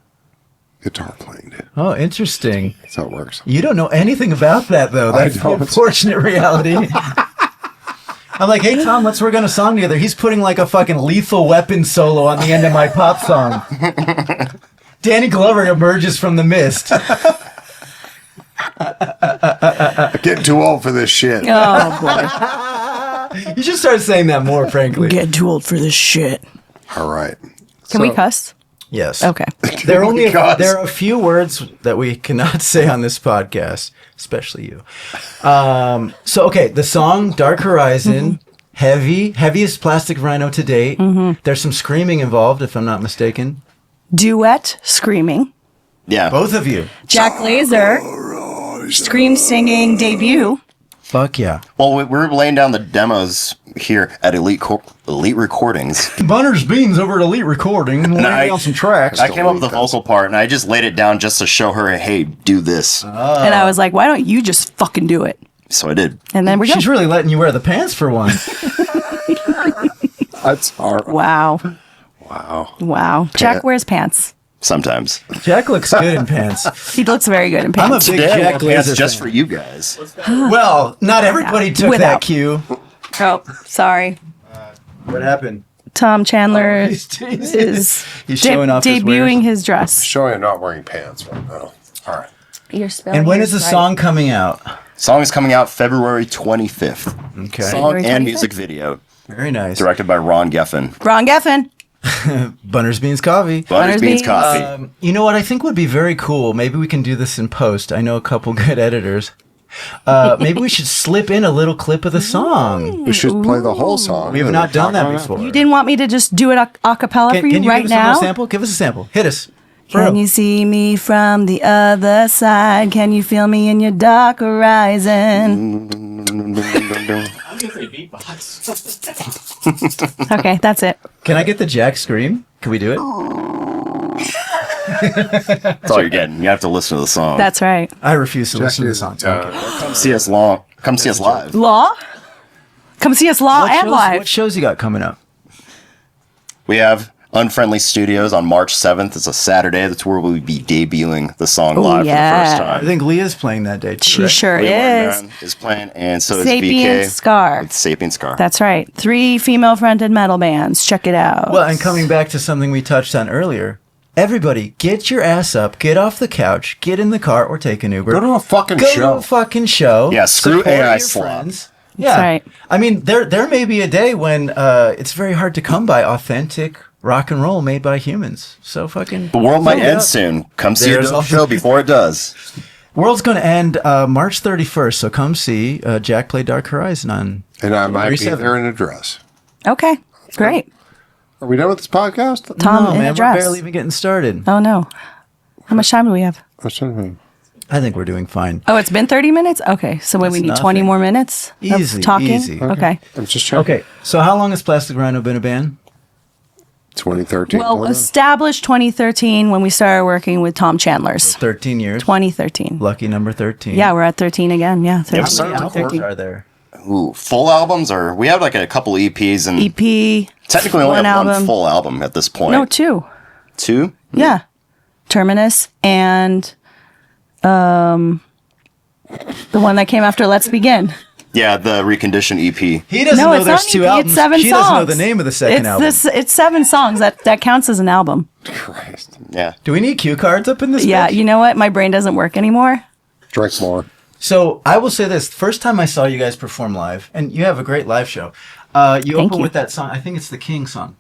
guitar playing, dude. Oh, interesting. That's how it works. You don't know anything about that, though. I That's the don't. unfortunate reality. I'm like, hey, Tom, let's work on a song together. He's putting like a fucking Lethal Weapon solo on the end of my pop song. Danny Glover emerges from the mist. Getting too old for this shit. Oh boy. You should start saying that more, frankly. Getting too old for this shit. All right. Can we cuss? Yes. Okay. There are a few words that we cannot say on this podcast, especially you. So, okay, the song Dark Horizon, heaviest Plastic Rhino to date. There's some screaming involved, if I'm not mistaken. Duet screaming. Yeah. Both of you. Jack Laser. Scream singing debut. Fuck yeah. Well, we're laying down the demos here at Elite Recordings. Bunner's Beans over at Elite Recording and laying down some tracks. I came up with the vocal part, and I just laid it down just to show her, hey, do this. And I was like, why don't you just fucking do it? So I did. And then we're She's really letting you wear the pants for one. That's hard. Wow. Wow. Jack wears pants. Sometimes. Jack looks good in pants. He looks very good in I'm a pants. big Today I wore Jack pants Laser just fan. for you guys. Well, not everybody took Without. that cue. Oh, sorry. What happened? Tom Chandler He's debuting showing off his wares. his dress. Showing I'm not wearing pants right now. All right. You're spelling And when is the yours right. song coming out? Song is coming out February 25th. Okay. Song February and 25th. music video. Very nice. Directed by Ron Geffen. Ron Geffen. Bunner's Beans Coffee. Butters Beans Beans. Coffee. You know what I think would be very cool? Maybe we can do this in post. I know a couple good editors. Maybe we should slip in a little clip of the song. We should play the whole song. We have not done that before. You didn't want me to just do it a cappella for you Can you right give us a now? little sample? Give us a sample. Hit us. Can you see me from the other side? Can you feel me in your dark horizon? Okay, that's it. Can I get the Jack scream? Can we do it? That's all you're getting. You have to listen to the song. That's right. I refuse to listen to the song. Come see us live. Law? Come see us live and live. What shows you got coming up? We have Unfriendly Studios on March 7th. It's a Saturday. That's where we'll be debuting the song live yeah. for the first I time. think Leah's playing that day too. She right? sure Leah is. Martin is playing, and so is Sapient VK. Scar. With Sapient Scar. That's right. 3 female-fronted metal bands. Check it out. Well, and coming back to something we touched on earlier, everybody, get your ass up, get off the couch, get in the car, or take an Uber. Go to a fucking Go show. to a fucking show. Yeah, screw Support AI your slop. friends. Yeah, right. I mean, there may be a day when it's very hard to come by authentic rock and roll made by humans. So fucking. The world might fill it end up. soon. Come see There's a all- show before it does. World's going to end March 31st, so come see Jack play Dark Horizon on. And I might be 37. there in a dress. Okay, great. Are we done with this podcast? Tom no, in man, a dress. we're barely even getting started. Oh, no. How much time do we have? What's that mean? I think we're doing fine. Oh, it's been 30 minutes? Okay, so we need 20 nothing. more minutes Easy, of talking? easy. Okay. I'm just checking. Okay, so how long has Plastic Rhino been a band? 2013. Well, established 2013 when we started working with Tom Chandler's. 13 years. 2013. Lucky number 13. Yeah, we're at 13 again. Yeah, 13. so How many albums 13. are there? Ooh, full albums, or we have like a couple EPs, and EP. technically only one have one album. full album at this point. No, 2. 2? Yeah. Terminus and the one that came after Let's Begin. Yeah, the Reconditioned EP. He doesn't No, know it's there's not two EP, albums. it's 7 He songs. doesn't know the name of the second album. It's 7 songs. That counts as an album. Christ. Yeah. Do we need cue cards up in this? Yeah, bitch? you know what? My brain doesn't work anymore. Drink more. So I will say this: first time I saw you guys perform live, and you have a great live show. You open you. with that song. I think it's the King song.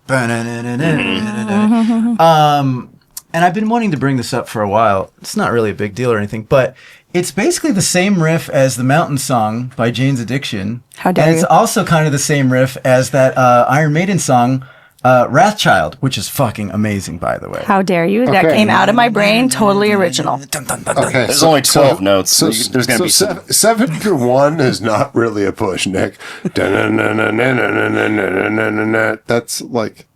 And I've been wanting to bring this up for a while. It's not really a big deal or anything, but it's basically the same riff as the Mountain Song by Jane's Addiction. How dare And it's you. also kind of the same riff as that Iron Maiden song, Wrathchild, which is fucking amazing, by the way. How dare you? That Okay. came out of my brain. Totally original. Okay. There's only 12 notes. So there's going to be some. 7 to 1 is not really a push, Nick. That's like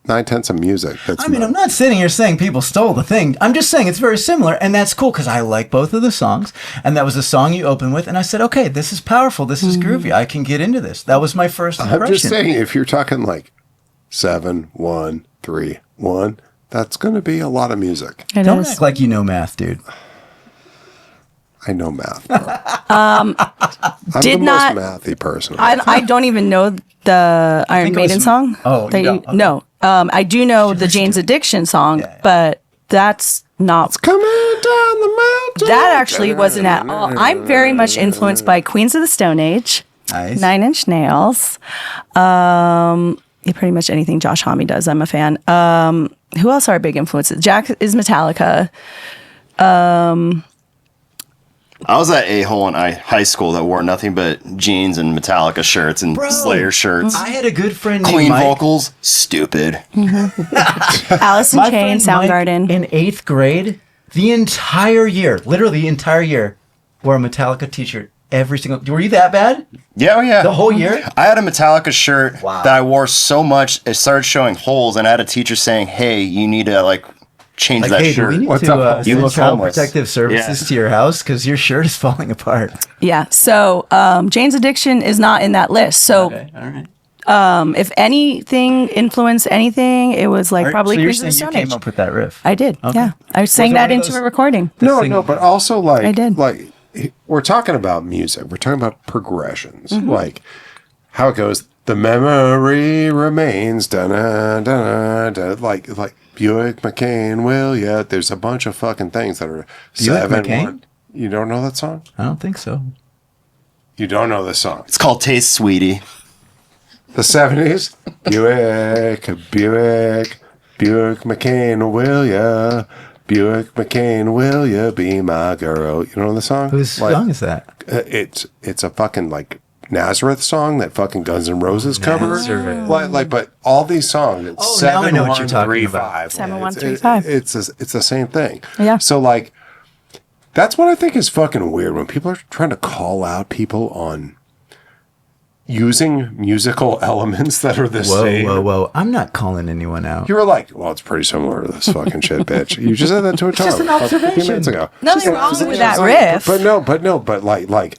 9/10 of music. That's I mean, I'm not sitting here saying people stole the thing. I'm just saying it's very similar, and that's cool because I like both of the songs, and that was the song you opened with, and I said, okay, this is powerful, this is groovy, I can get into this. That was my first impression. I'm just saying, if you're talking like 7, 1, 3, 1, that's going to be a lot of music. It Don't is. act like you know math, dude. I know math. I'm did the not- most mathy person. I don't even know the Iron think it Maiden was- song. Oh, that you don't? Okay. No. I do know the Jane's Addiction song, but that's not. Coming down the mountain. That actually wasn't at all. I'm very much influenced by Queens of the Stone Age, Nice. 9 Inch Nails. Pretty much anything Josh Homme does, I'm a fan. Who else are big influences? Jack is Metallica. I was that a-hole in high school that wore nothing but jeans and Metallica shirts and Slayer shirts. I had a good friend named Clean Mike. vocals, stupid. Alice in My Chains, friend Mike Soundgarden. in 8th grade, the entire year, literally the entire year, wore a Metallica t-shirt every single. Were you that bad? Yeah, oh yeah. The whole year? I had a Metallica shirt Wow. that I wore so much it started showing holes, and I had a teacher saying, "Hey, you need to change Like, that hey, do shirt." we need What's to up? You send look Child homeless. Protective Services Yeah. to your house because your shirt is falling apart? Yeah. So Jane's Addiction is not in that list. So Okay, all right. if anything influenced anything, it was like probably so you're Queens of the saying you Stone came Age. up with that riff? I did. Okay. Yeah. I sang it that one of into those- a recording. No, sing- no, but also like I did. like we're talking about music. We're talking about progressions. Like how it goes. The memory remains. Da-na, da-na, da, like Buick, McCain, will ya? There's a bunch of fucking things that are Buick, 7 McCain? 1. You don't know that song? I don't think so. You don't know this song? It's called Taste Sweetie. The 70s? Buick, McCain, will ya? Buick, McCain, will ya be my girl? You know the song? Whose song is that? It's a fucking Nazareth song that fucking Guns N' Roses covered. Nazareth. But all these songs, it's Oh, now I know what you're talking 7135. about. 7135. It's the same thing. Yeah. So that's what I think is fucking weird when people are trying to call out people on using musical elements that are the same. Whoa. I'm not calling anyone out. You were like, well, it's pretty similar to this fucking shit, bitch. You just said that to a Tom just an a few observation. minutes ago. Nothing wrong with that riff. But like,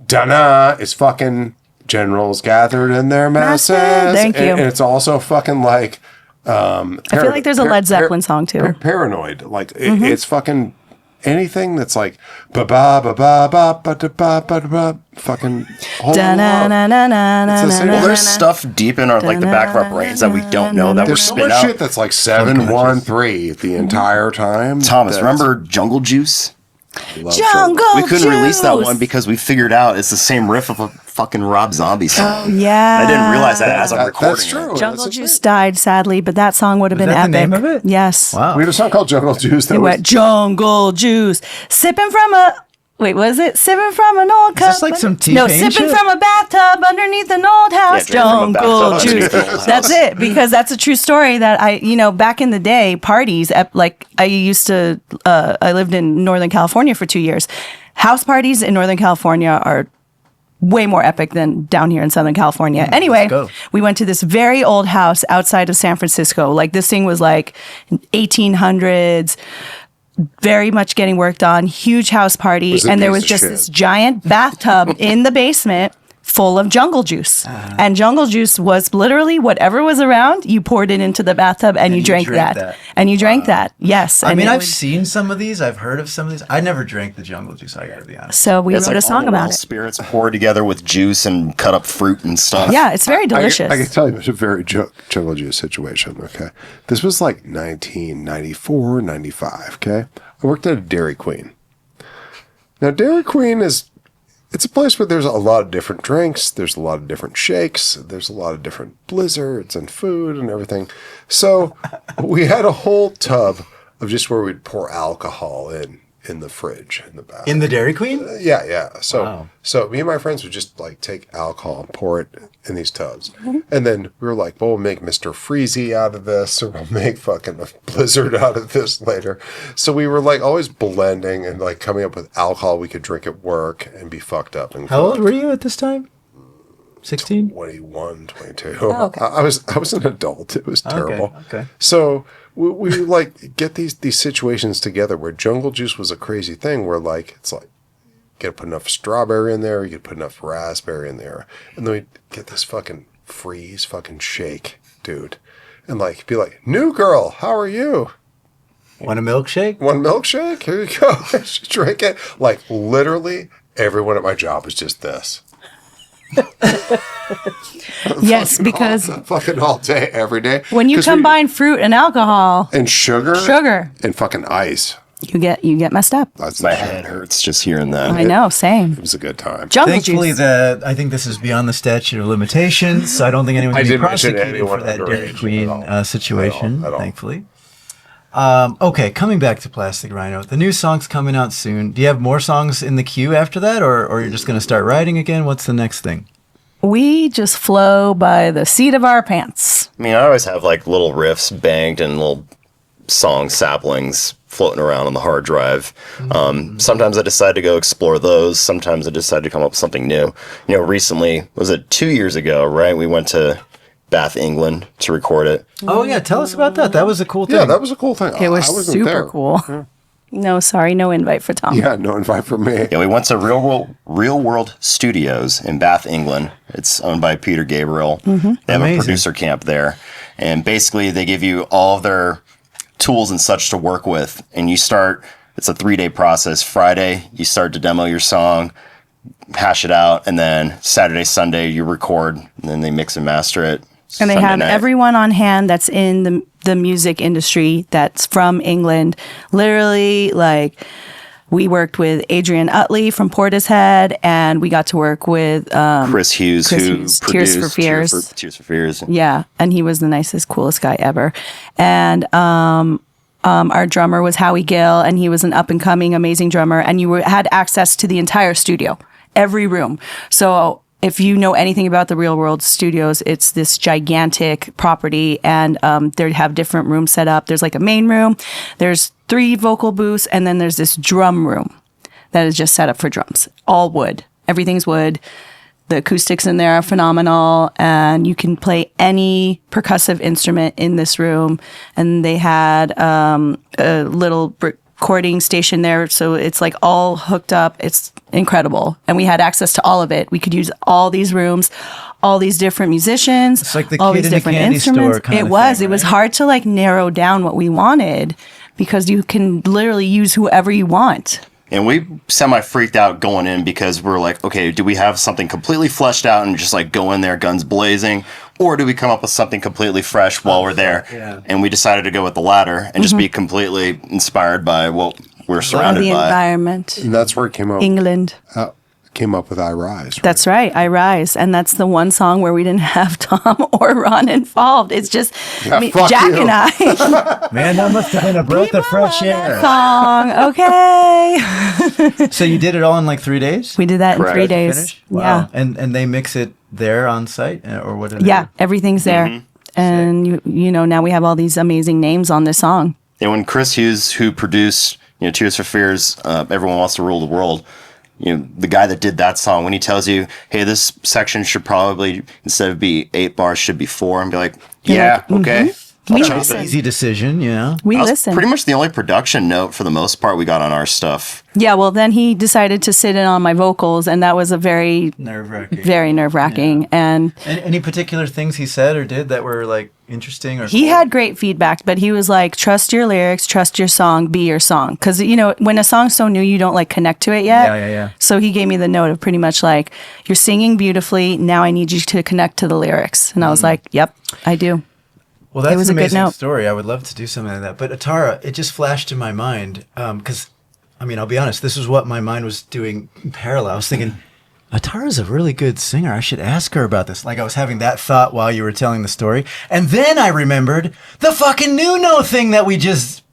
Dana is fucking generals gathered in their masses. Thank you. And it's also fucking like, I feel like there's a Led Zeppelin song too. Paranoid. Like it's fucking anything that's like ba ba ba ba ba ba da ba ba da ba fucking whole Da-na-na-na-na-na-na-na. It's the same- Well, there's stuff deep in our the back of our brains that we don't know that we're There's so spit much out. shit that's like 7-1-3 the entire time. Thomas, That's- remember Jungle Juice? Jungle We couldn't release that Juice. one because we figured out it's the same riff of a fucking Rob Zombie song. Oh, yeah. I didn't realize that as I'm recording. That's true. Jungle That's Juice died sadly, but that song would have Was been that the epic. name of it? Yes. Wow. We had a song called Jungle Juice that It was went Jungle Juice, sipping from a. Wait, was it sipping from an old cup? this like some No, T-Pain sipping shit? from a bathtub underneath an old house. drinking from a Jungle bathtub Juice. underneath an old house. That's it, because that's a true story that back in the day, parties, like I lived in Northern California for 2 years. House parties in Northern California are way more epic than down here in Southern California. Anyway, go. we went to this very old house outside of San Francisco. Like this thing was like 1800s, very much getting worked on, huge house party. Was it And there piece was of just shit? this giant bathtub in the basement full of jungle juice. And jungle juice was literally whatever was around, you poured it into the bathtub and you drank that. And you drank that. Yes. I And mean, it I've was- seen some of these. I've heard of some of these. I never drank the Jungle Juice. I gotta be honest. So we It's wrote like a song all about the it. spirits poured together with juice and cut up fruit and stuff. Yeah, it's very delicious. I can tell you it was a very Jungle Juice situation, okay? This was like 1994, 95, okay? I worked at a Dairy Queen. Now, Dairy Queen it's a place where there's a lot of different drinks, there's a lot of different shakes, there's a lot of different blizzards and food and everything. So we had a whole tub of just where we'd pour alcohol in the fridge in the back. In the Dairy Queen? Yeah. So Wow. so me and my friends would just like take alcohol and pour it in these tubs. And then we were like, well, we'll make Mr. Freezy out of this, or we'll make fucking a blizzard out of this later. So we were like always blending and like coming up with alcohol we could drink at work and be fucked up. And How old were you at this time? 16? 21, 22. Oh, okay. I was an adult. It was terrible. okay. So we like get these situations together where Jungle Juice was a crazy thing where like it's like you could put enough strawberry in there, you could put enough raspberry in there, and then we get this fucking fucking shake, dude, and like be like, new girl, how are you? Want a milkshake? One milkshake? Here you go. Just drink it. Like, literally, everyone at my job is just this. Yes, because Fucking all day, every day. when you 'Cause we- combine fruit and alcohol, and sugar. And fucking ice. you get messed up. That's My head hurts just hearing that. I know, same. It was a good time. Jungle Thankfully, juice. I think this is beyond the statute of limitations, so I don't think anyone I can be didn't mention prosecuted anyone for that underage Dairy at Queen all. situation, At all. thankfully. Okay, coming back to Plastic Rhino. The new song's coming out soon. Do you have more songs in the queue after that, or you're just going to start writing again? What's the next thing? We just flow by the seat of our pants. I mean, I always have like little riffs banged and little song saplings floating around on the hard drive. Sometimes I decide to go explore those. Sometimes I decide to come up with something new. You know, recently, was it 2 years ago, right? We went to Bath, England to record it. Oh, yeah, tell us about that. That was a cool thing. Yeah, that was a cool thing. It was I wasn't super there. cool. No, sorry, no invite for Tom. Yeah, no invite from me. Yeah, we went to Real World Studios in Bath, England. It's owned by Peter Gabriel. They have Amazing. a producer camp there. And basically, they give you all of their tools and such to work with. And you start, it's a 3-day process. Friday, you start to demo your song, hash it out. And then Saturday, Sunday, you record. And then they mix and master it. And they Sunday have night. everyone on hand that's in the music industry that's from England. Literally, like, we worked with Adrian Utley from Portishead, and we got to work with Chris Hughes, Chris who Hughes, produced Tears for Fears. Tears for Fears. Yeah, and he was the nicest, coolest guy ever. And our drummer was Howie Gill, and he was an up-and-coming, amazing drummer. And you had access to the entire studio, every room. So if you know anything about the Real World Studios, it's this gigantic property, and they have different rooms set up. There's like a main room, there's 3 vocal booths, and then there's this drum room that is just set up for drums. All wood. Everything's wood. The acoustics in there are phenomenal, and you can play any percussive instrument in this room. And they had a little recording station there, so it's like all hooked up. It's incredible, and we had access to all of it. We could use all these rooms, all these different musicians, It's like the all kid these in the different candy store instruments. kind It of was. thing, It was right? hard to like narrow down what we wanted because you can literally use whoever you want. And we semi-freaked out going in because we're like, okay, do we have something completely fleshed out and just like go in there guns blazing? Or do we come up with something completely fresh while we're there? Yeah. And we decided to go with the latter and just be completely inspired by what we're The surrounded by. environment, And that's where it came up. England. Came up with I Rise. Right? That's right, I Rise. And that's the one song where we didn't have Tom or Ron involved. It's just fuck Jack you. and I. Man, that must have been a breath of fresh air. Song, okay. So you did it all in like 3 days? We did that in Correct. 3 days. Finish? Wow. Yeah. And they mix it there on site, or what? Do they Yeah, do? everything's there. And you know, now we have all these amazing names on this song. And when Chris Hughes, who produced Tears for Fears, Everyone Wants to Rule the World, the guy that did that song, when he tells you, hey, this section should probably, instead of be 8 bars, should be 4, and be like, yeah, okay. We Chop it. listen. Easy decision, We That was listen. pretty much the only production note for the most part we got on our stuff. Yeah, well, then he decided to sit in on my vocals, and that was a very, Nerve-wracking. very nerve-wracking. And Any particular things he said or did that were like interesting or he had great feedback, but he was like, trust your lyrics, trust your song, be your song. Because, when a song's so new, you don't like connect to it yet. Yeah. So he gave me the note of pretty much like, you're singing beautifully. Now I need you to connect to the lyrics. And I was like, yep, I do. Well, that's was an a good amazing note. story. I would love to do something like that. But Atara, it just flashed in my mind because, I'll be honest, this is what my mind was doing in parallel. I was thinking, Atara's a really good singer. I should ask her about this. Like I was having that thought while you were telling the story. And then I remembered the fucking Nuno thing that you just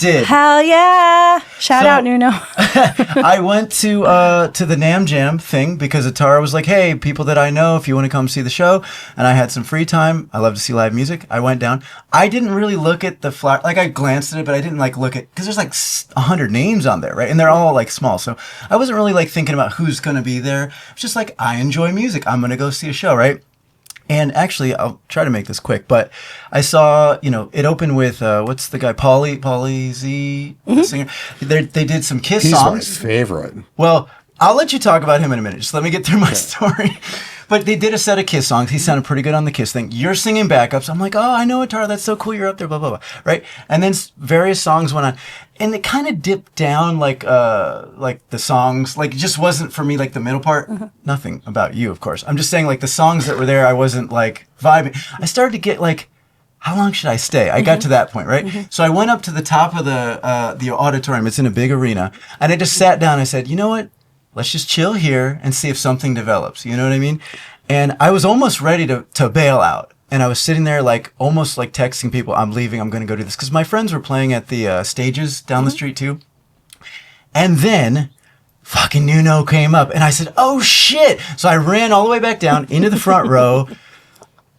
did. Hell yeah. Shout out, Nuno. I went to the Nam Jam thing because Atara was like, hey, people that I know, if you want to come see the show. And I had some free time. I love to see live music. I went down. I didn't really look at the flyer. Like I glanced at it, but I didn't like look at, because there's like 100 names on there, right? And they're all like small. So I wasn't really like thinking about who's going to be there. It's just like, I enjoy music. I'm going to go see a show, right? And actually, I'll try to make this quick, but I saw, it opened with, what's the guy, Paulie Z, the singer. They did some Kiss He's songs. my favorite. Well, I'll let you talk about him in a minute. Just let me get through my story. But they did a set of Kiss songs. He sounded pretty good on the Kiss thing. You're singing backups. I'm like, oh, I know Atara. That's so cool. You're up there, blah, blah, blah. Right? And then various songs went on. And it kind of dipped down like the songs. Like, it just wasn't for me, like, the middle part. Nothing about you, of course. I'm just saying, like, the songs that were there, I wasn't, like, vibing. I started to get, like, how long should I stay? I got to that point, right? So I went up to the top of the auditorium. It's in a big arena. And I just sat down. I said, you know what? Let's just chill here and see if something develops. You know what I mean? And I was almost ready to bail out. And I was sitting there like almost like texting people, I'm leaving, I'm going to go do this. Because my friends were playing at the stages down the street too. And then fucking Nuno came up and I said, oh shit. So I ran all the way back down into the front row.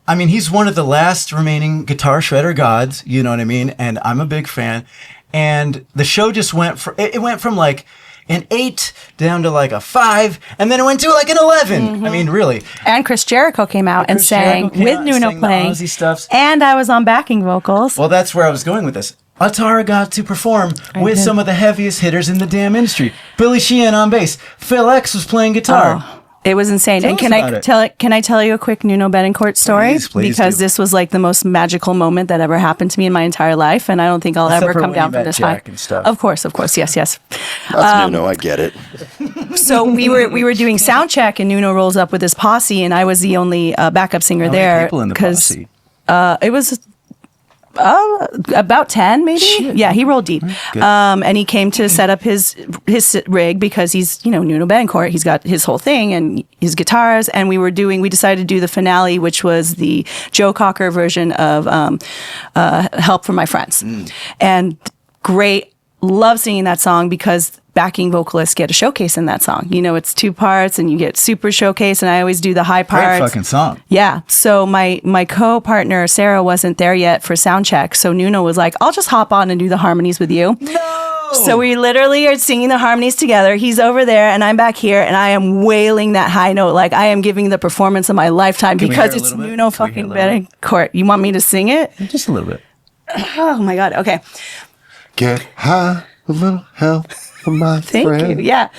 I mean, he's one of the last remaining guitar shredder gods, you know what I mean? And I'm a big fan. And the show just went from like an 8 down to like a 5, and then it went to like an 11. I mean, really. And Chris Jericho came out and sang with Nuno playing. Aussie stuffs. And I was on backing vocals. Well, that's where I was going with this. Atara got to perform with some of the heaviest hitters in the damn industry. Billy Sheehan on bass. Phil X was playing guitar. Oh. It was insane. Tell and us can I tell you a quick Nuno Betterncourt story? Please because do. this was like the most magical moment that ever happened to me in my entire life, and I don't think I'll Except ever for come when down you from met this Jack high. and stuff. Of course, yes. That's Nuno, I get it. So we were doing sound check, and Nuno rolls up with his posse, and I was the only backup singer How many there. people in the posse? It was about 10 maybe. Shit. Yeah, he rolled deep. Good. And he came to set up his rig because he's, Nuno Betterncourt. He's got his whole thing and his guitars. And we decided to do the finale, which was the Joe Cocker version of Help from My Friends. And great. Love singing that song because backing vocalists get a showcase in that song. It's 2 parts and you get super showcase, and I always do the high parts. Great fucking song. Yeah. So my co-partner, Sarah, wasn't there yet for sound check. So Nuno was like, I'll just hop on and do the harmonies with you. No! So we literally are singing the harmonies together. He's over there and I'm back here, and I am wailing that high note like I am giving the performance of my lifetime because it's Nuno fucking Betterncourt. You want me to sing it? Just a little bit. Oh my God. Okay. Get high, a little help from my Thank friend. you. Yeah.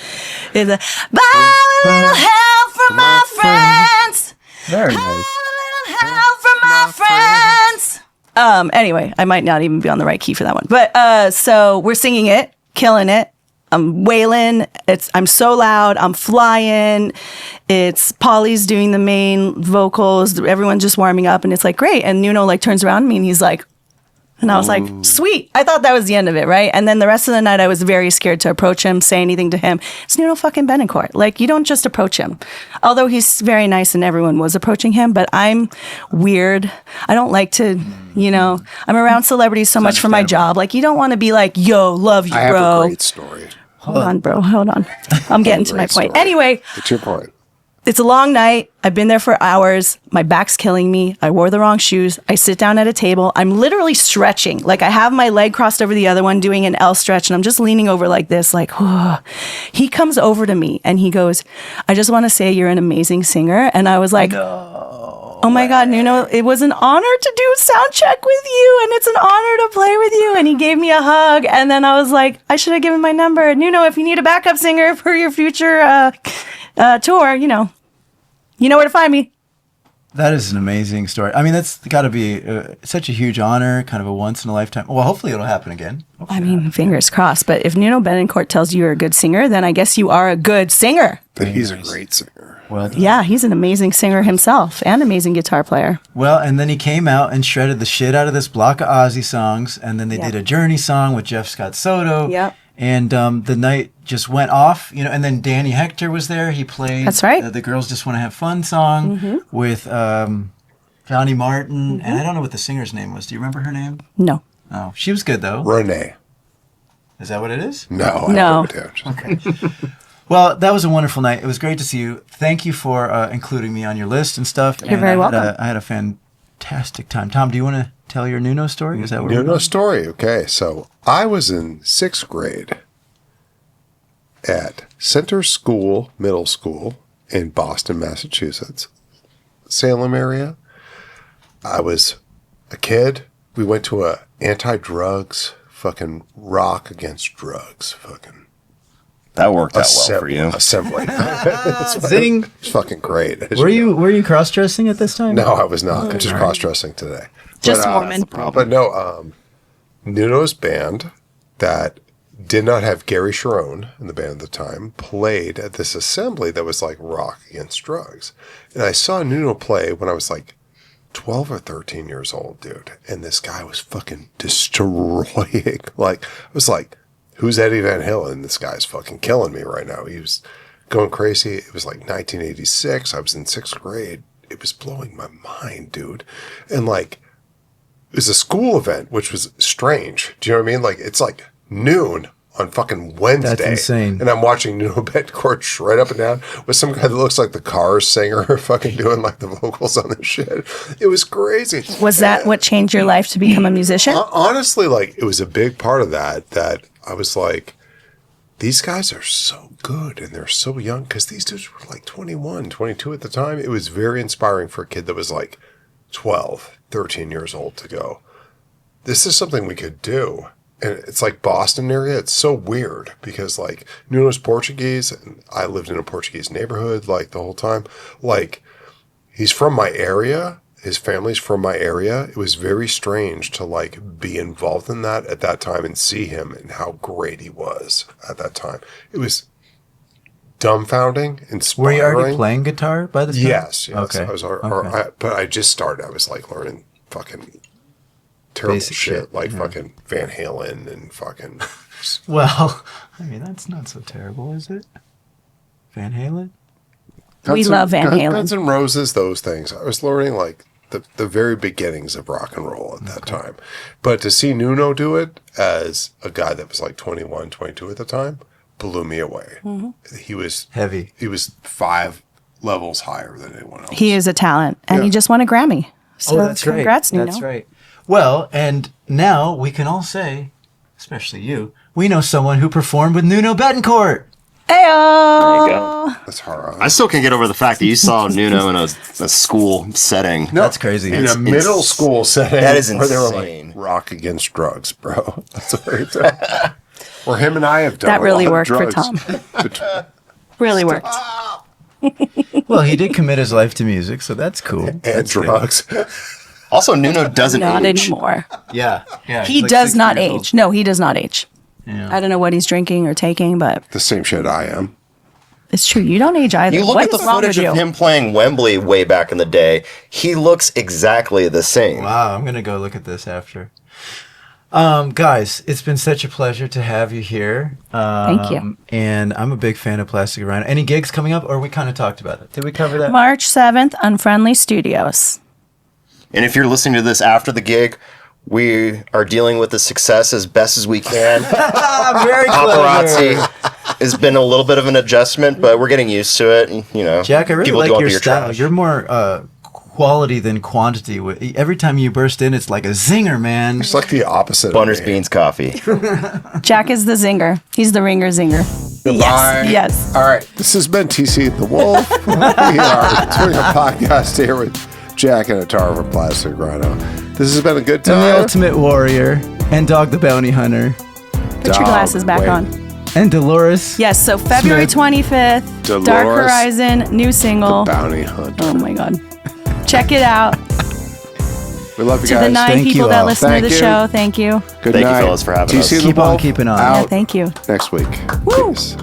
It's a little help from my friends. Very A nice. little help from my friends. Anyway, I might not even be on the right key for that one. But so we're singing it, killing it. I'm wailing. I'm so loud. I'm flying. It's Paulie's doing the main vocals. Everyone's just warming up, and it's like great. And Nuno like turns around to me and he's like, and I was like, sweet. I thought that was the end of it, right? And then the rest of the night, I was very scared to approach him, say anything to him. It's Nuno fucking Betterncourt. Like, you don't just approach him. Although he's very nice and everyone was approaching him, but I'm weird. I don't like to, I'm around celebrities so much for my job. Like, you don't want to be like, yo, love you, I bro. have a great story. Hold on, bro. Hold on. I'm getting to my Great point. story. Anyway. It's your point. It's a long night. I've been there for hours. My back's killing me. I wore the wrong shoes. I sit down at a table. I'm literally stretching. Like I have my leg crossed over the other one doing an L stretch, and I'm just leaning over like this, like, oh. He comes over to me and he goes, I just want to say you're an amazing singer. And I was like, oh my God, Nuno, it was an honor to do sound check with you, and it's an honor to play with you. And he gave me a hug. And then I was like, I should have given my number. Nuno, if you need a backup singer for your future tour, you know where to find me. That is an amazing story. I mean, that's got to be such a huge honor, kind of a once in a lifetime. Well, hopefully it'll happen again. I mean, fingers crossed. But if Nuno Betterncourt tells you you're a good singer, then I guess you are a good singer. But he's a great singer. Well, Yeah, he's an amazing singer himself and amazing guitar player. well, and then he came out and shredded the shit out of this block of Ozzy songs, and then they Yep. did a Journey song with Jeff Scott Soto. Yep. And the night just went off, and then Danny Hector was there. He played That's right. The Girls Just Want to Have Fun song with Johnny Martin. And I don't know what the singer's name was. Do you remember her name? No. Oh, she was good, though. Renee. Is that what it is? No. No. I don't know. Okay. Well, that was a wonderful night. It was great to see you. Thank you for including me on your list and stuff. You're very welcome. I had a fantastic time. Tom, do you want to tell your Nuno story? Is that what we're Nuno doing? story. Okay, so I was in 6th grade at Center School Middle School in Boston, Massachusetts, Salem area. I was a kid. We went to a anti-drugs fucking rock against drugs fucking That worked out well for you. Assembly. Zing. It's fucking great. Were you cross-dressing at this time? No, I was not. I'm just cross-dressing today. Just But, Mormon. But no, Nuno's band that did not have Gary Sharon in the band at the time played at this assembly that was like rock against drugs. And I saw Nuno play when I was like 12 or 13 years old, dude. And this guy was fucking destroying. Like, I was like, who's Eddie Van Halen? This guy's fucking killing me right now. He was going crazy. It was like 1986. I was in 6th grade. It was blowing my mind, dude. And like, it was a school event, which was strange. Do you know what I mean? Like, it's like noon on fucking Wednesday. That's insane. And I'm watching Nuno Betterncourt shred up and down with some guy that looks like the Cars singer fucking doing like the vocals on this shit. It was crazy. Was that what changed your life to become a musician? Honestly, like, it was a big part of that I was like, these guys are so good and they're so young, because these dudes were like 21, 22 at the time. It was very inspiring for a kid that was like 12, 13 years old to go, this is something we could do. And it's like Boston area. It's so weird because like Nuno's Portuguese and I lived in a Portuguese neighborhood like the whole time. Like, he's from my area. His family's from my area. It was very strange to like be involved in that at that time and see him and how great he was at that time. It was dumbfounding, inspiring. Were you already playing guitar by this time? Yes. Okay. I was, Okay. but I just started. I was like learning fucking terrible Basic shit, like yeah. fucking Van Halen and fucking. Well, I mean, that's not so terrible, is it? Van Halen? We love Van Halen. Guns N' Roses, those things. I was learning like the very beginnings of rock and roll at that time. But to see Nuno do it as a guy that was like 21, 22 at the time blew me away. Mm-hmm. He was Heavy. He was 5 levels higher than anyone else. He is a talent, and he just won a Grammy. So that's right. congrats, Nuno. That's right. Well, and now we can all say, especially you, we know someone who performed with Nuno Betterncourt. Ayo! That's hard. I still can't get over the fact that you saw Nuno in a school setting. No, That's crazy. In a middle school setting. That is where they were insane. like, rock against drugs, bro. That's what they did. Or him and I have done That a really lot of worked for drugs. Tom. Really worked. Well, he did commit his life to music, so that's cool. And drugs. Also, Nuno doesn't Not age. anymore. Yeah. He he's like does 60 not years old. age. No, he does not age. Yeah. I don't know what he's drinking or taking, but The same shit I am. it's true. You don't age either. You look What at the is wrong footage with of you? him playing Wembley way back in the day. He looks exactly the same. Wow, I'm going to go look at this after. Guys, it's been such a pleasure to have you here. Thank you. And I'm a big fan of Plastic Rhino. Any gigs coming up, or we kind of talked about it? Did we cover that? March 7th, Unfriendly Studios. And if you're listening to this after the gig, we are dealing with the success as best as we can. Very Paparazzi has been a little bit of an adjustment, but we're getting used to it. And, you know, Jack, I really people like go your through style. trash. You're more quality than quantity. Every time you burst in, it's like a zinger, man. It's like the opposite. Bunners, of me. beans, coffee. Jack is the zinger. He's the ringer zinger. Goodbye. Yes. All right. This has been TC the Wolf. We are doing a podcast here with Jack and Atara from Plastic Rhino. This has been a good And time. the Ultimate Warrior, and Dog the Bounty Hunter, Put your glasses back on. and Dolores. Yes, so February Smith. 25th, Dolores, Dark Horizon, new single. Bounty Hunter. Oh my God. Check it out. We love you To guys. the 9 Thank you people that all. listen Thank to the you. show, thank you. Good Thank you, night. fellas, for having TC us. the Keep on Wolf keeping on. Out Yeah, thank you. next week. Woo. Peace.